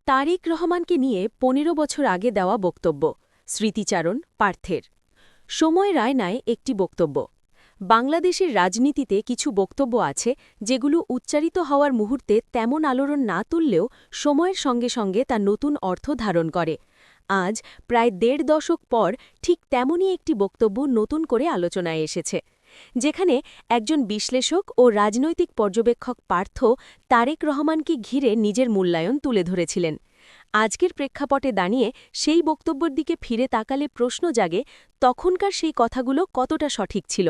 তারেক রহমানকে নিয়ে ১৫ বছর আগে দেওয়া বক্তব্য স্মৃতিচারণ পার্থের। সময় রায়নায় একটি বক্তব্য। বাংলাদেশের রাজনীতিতে কিছু বক্তব্য আছে যেগুলো উচ্চারিত হওয়ার মুহূর্তে তেমন আলোড়ন না তুললেও সময়ের সঙ্গে সঙ্গে তা নতুন অর্থ ধারণ করে। আজ প্রায় ১.৫ দশক পর ঠিক তেমনই একটি বক্তব্য নতুন করে আলোচনায় এসেছে, যেখানে একজন বিশ্লেষক ও রাজনৈতিক পর্যবেক্ষক পার্থ তারেক রহমানকে ঘিরে নিজের মূল্যায়ন তুলে ধরেছিলেন। আজকের প্রেক্ষাপটে দাঁড়িয়ে সেই বক্তব্যের দিকে ফিরে তাকালে প্রশ্ন জাগে, তখনকার সেই কথাগুলো কতটা সঠিক ছিল?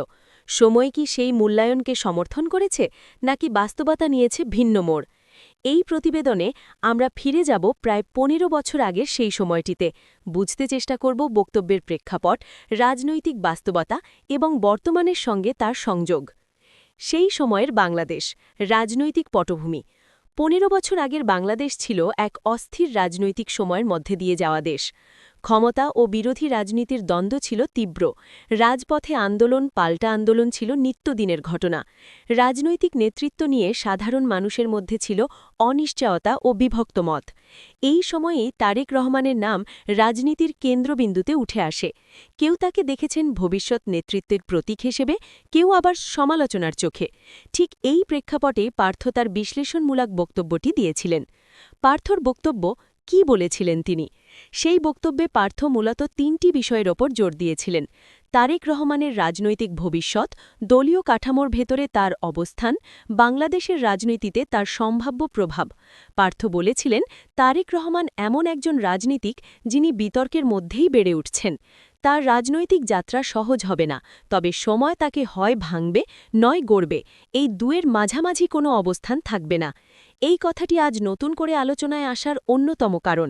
সময় কি সেই মূল্যায়নকে সমর্থন করেছে, নাকি বাস্তবতা নিয়েছে ভিন্ন মোড়? এই প্রতিবেদনে আমরা ফিরে যাব প্রায় ১৫ বছর আগের সেই সময়টিতে, বুঝতে চেষ্টা করব বক্তব্যের প্রেক্ষাপট, রাজনৈতিক বাস্তবতা এবং বর্তমানের সঙ্গে তার সংযোগ। সেই সময়ের বাংলাদেশ, রাজনৈতিক পটভূমি। ১৫ বছর আগের বাংলাদেশ ছিল এক অস্থির রাজনৈতিক সময়ের মধ্যে দিয়ে যাওয়া দেশ। ক্ষমতা ও বিরোধী রাজনীতির দ্বন্দ্ব ছিল তীব্র। রাজপথে আন্দোলন পাল্টা আন্দোলন ছিল নিত্যদিনের ঘটনা। রাজনৈতিক নেতৃত্ব নিয়ে সাধারণ মানুষের মধ্যে ছিল অনিশ্চয়তা ও বিভক্ত মত। এই সময়েই তারেক রহমানের নাম রাজনীতির কেন্দ্রবিন্দুতে উঠে আসে। কেউ তাকে দেখেছেন ভবিষ্যৎ নেতৃত্বের প্রতীক হিসেবে, কেউ আবার সমালোচনার চোখে। ঠিক এই প্রেক্ষাপটে পার্থ তার বিশ্লেষণমূলক বক্তব্যটি দিয়েছিলেন। পার্থর বক্তব্য কি বলেছিলেন তিনি? সেই বক্তব্যে পার্থ মূলত ৩টি বিষয়ের ওপর জোর দিয়েছিলেন: তারেক রহমানের রাজনৈতিক ভবিষ্যৎ, দলীয় কাঠামোর ভেতরে তার অবস্থান, বাংলাদেশের রাজনীতিতে তার সম্ভাব্য প্রভাব। পার্থ বলেছিলেন, তারেক রহমান এমন একজন রাজনীতিক যিনি বিতর্কের মধ্যেই বেড়ে উঠছেন। তার রাজনৈতিক যাত্রা সহজ হবে না, তবে সময় তাকে হয় ভাঙবে নয় গড়বে, এই দুয়ের মাঝামাঝি কোনো অবস্থান থাকবে না। এই কথাটি আজ নতুন করে আলোচনায় আসার অন্যতম কারণ।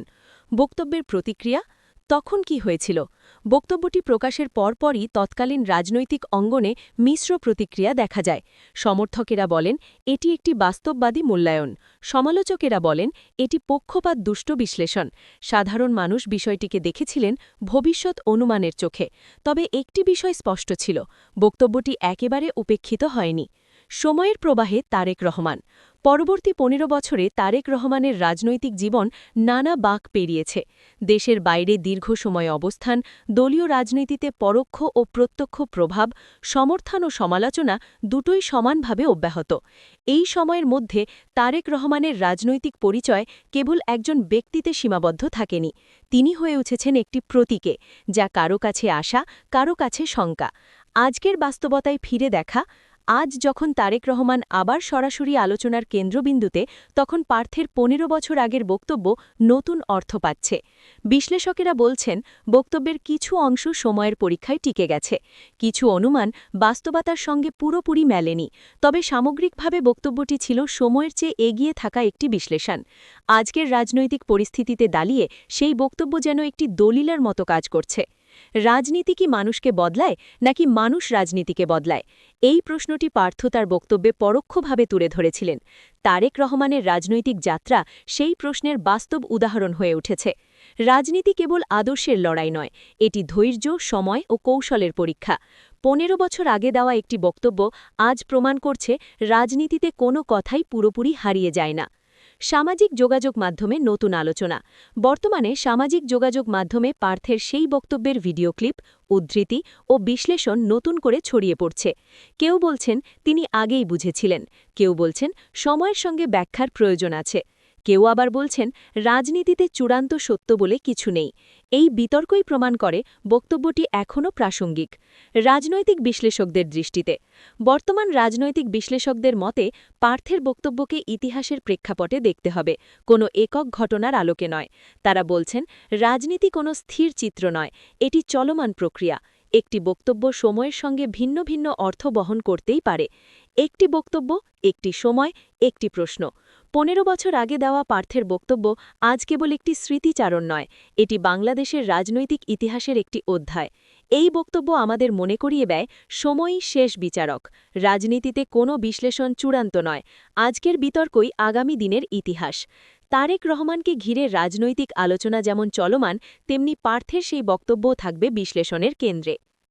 বক্তব্যের প্রতিক্রিয়া তখন কি হয়েছিল? বক্তব্যটি প্রকাশের পরপরই তৎকালীন রাজনৈতিক অঙ্গনে মিশ্র প্রতিক্রিয়া দেখা যায়। সমর্থকেরা বলেন, এটি একটি বাস্তববাদী মূল্যায়ন। সমালোচকেরা বলেন, এটি পক্ষপাত দুষ্ট বিশ্লেষণ। সাধারণ মানুষ বিষয়টিকে দেখেছিলেন ভবিষ্যৎ অনুমানের চোখে। তবে একটি বিষয় স্পষ্ট ছিল, বক্তব্যটি একেবারে উপেক্ষিত হয়নি। সময়ের প্রবাহে তারেক রহমান। পরবর্তী ১৫ বছরে তারেক রহমানের রাজনৈতিক জীবন নানা বাঁক পেরিয়েছে। দেশের বাইরে দীর্ঘ সময় অবস্থান, দলীয় রাজনীতিতে পরোক্ষ ও প্রত্যক্ষ প্রভাব, সমর্থন ও সমালোচনা দুটোই সমানভাবে অব্যাহত। এই সময়ের মধ্যে তারেক রহমানের রাজনৈতিক পরিচয় কেবল একজন ব্যক্তিতে সীমাবদ্ধ থাকেনি। তিনি হয়ে উঠেছেন একটি প্রতীকে, যা কারো কাছে আশা, কারো কাছে শঙ্কা। আজকের বাস্তবতায় ফিরে দেখা, আজ যখন তারেক রহমান আবার সরাসরি আলোচনার কেন্দ্রবিন্দুতে, তখন পার্থের ১৫ বছর আগের বক্তব্য নতুন অর্থ পাচ্ছে। বিশ্লেষকেরা বলছেন, বক্তব্যের কিছু অংশ সময়ের পরীক্ষায় টিকে গেছে, কিছু অনুমান বাস্তবতার সঙ্গে পুরোপুরি মেলেনি। তবে সামগ্রিকভাবে বক্তব্যটি ছিল সময়ের চেয়ে এগিয়ে থাকা একটি বিশ্লেষণ। আজকের রাজনৈতিক পরিস্থিতিতে দাঁড়িয়ে সেই বক্তব্য যেন একটি দলিলের মতো কাজ করছে। রাজনীতি কি মানুষকে বদলায়, নাকি মানুষ রাজনীতিকে বদলায়? এই প্রশ্নটি পার্থ তার বক্তব্যে পরোক্ষভাবে তুলে ধরেছিলেন। তারেক রহমানের রাজনৈতিক যাত্রা সেই প্রশ্নের বাস্তব উদাহরণ হয়ে উঠেছে। রাজনীতি কেবল আদর্শের লড়াই নয়, এটি ধৈর্য, সময় ও কৌশলের পরীক্ষা। ১৫ বছর আগে দেওয়া একটি বক্তব্য আজ প্রমাণ করছে, রাজনীতিতে কোনো কথাই পুরোপুরি হারিয়ে যায় না। সামাজিক যোগাযোগ মাধ্যমে নতুন আলোচনা। বর্তমানে সামাজিক যোগাযোগ মাধ্যমে পার্থের সেই বক্তব্যের ভিডিও ক্লিপ, উদ্ধৃতি ও বিশ্লেষণ নতুন করে ছড়িয়ে পড়ছে। কেউ বলছেন তিনি আগেই বুঝেছিলেন, কেউ বলছেন সময়ের সঙ্গে ব্যাখ্যার প্রয়োজন আছে, কেউ আবার বলছেন রাজনীতিতে চূড়ান্ত সত্য বলে কিছু নেই। এই বিতর্কই প্রমাণ করে বক্তব্যটি এখনও প্রাসঙ্গিক। রাজনৈতিক বিশ্লেষকদের দৃষ্টিতে, বর্তমান রাজনৈতিক বিশ্লেষকদের মতে পার্থের বক্তব্যকে ইতিহাসের প্রেক্ষাপটে দেখতে হবে, কোনো একক ঘটনার আলোকে নয়। তারা বলছেন, রাজনীতি কোনো স্থির চিত্র নয়, এটি চলমান প্রক্রিয়া। একটি বক্তব্য সময়ের সঙ্গে ভিন্ন ভিন্ন অর্থ বহন করতেই পারে। একটি বক্তব্য, একটি সময়, একটি প্রশ্ন। ১৫ বছর আগে দেওয়া পার্থের বক্তব্য আজ কেবল একটি স্মৃতিচারণ নয়, এটি বাংলাদেশের রাজনৈতিক ইতিহাসের একটি অধ্যায়। এই বক্তব্য আমাদের মনে করিয়ে দেয়, সময়ই শেষ বিচারক। রাজনীতিতে কোনো বিশ্লেষণ চূড়ান্ত নয়, আজকের বিতর্কই আগামী দিনের ইতিহাস। তারেক রহমানকে ঘিরে রাজনৈতিক আলোচনা যেমন চলমান, তেমনি পার্থের সেই বক্তব্যও থাকবে বিশ্লেষণের কেন্দ্রে।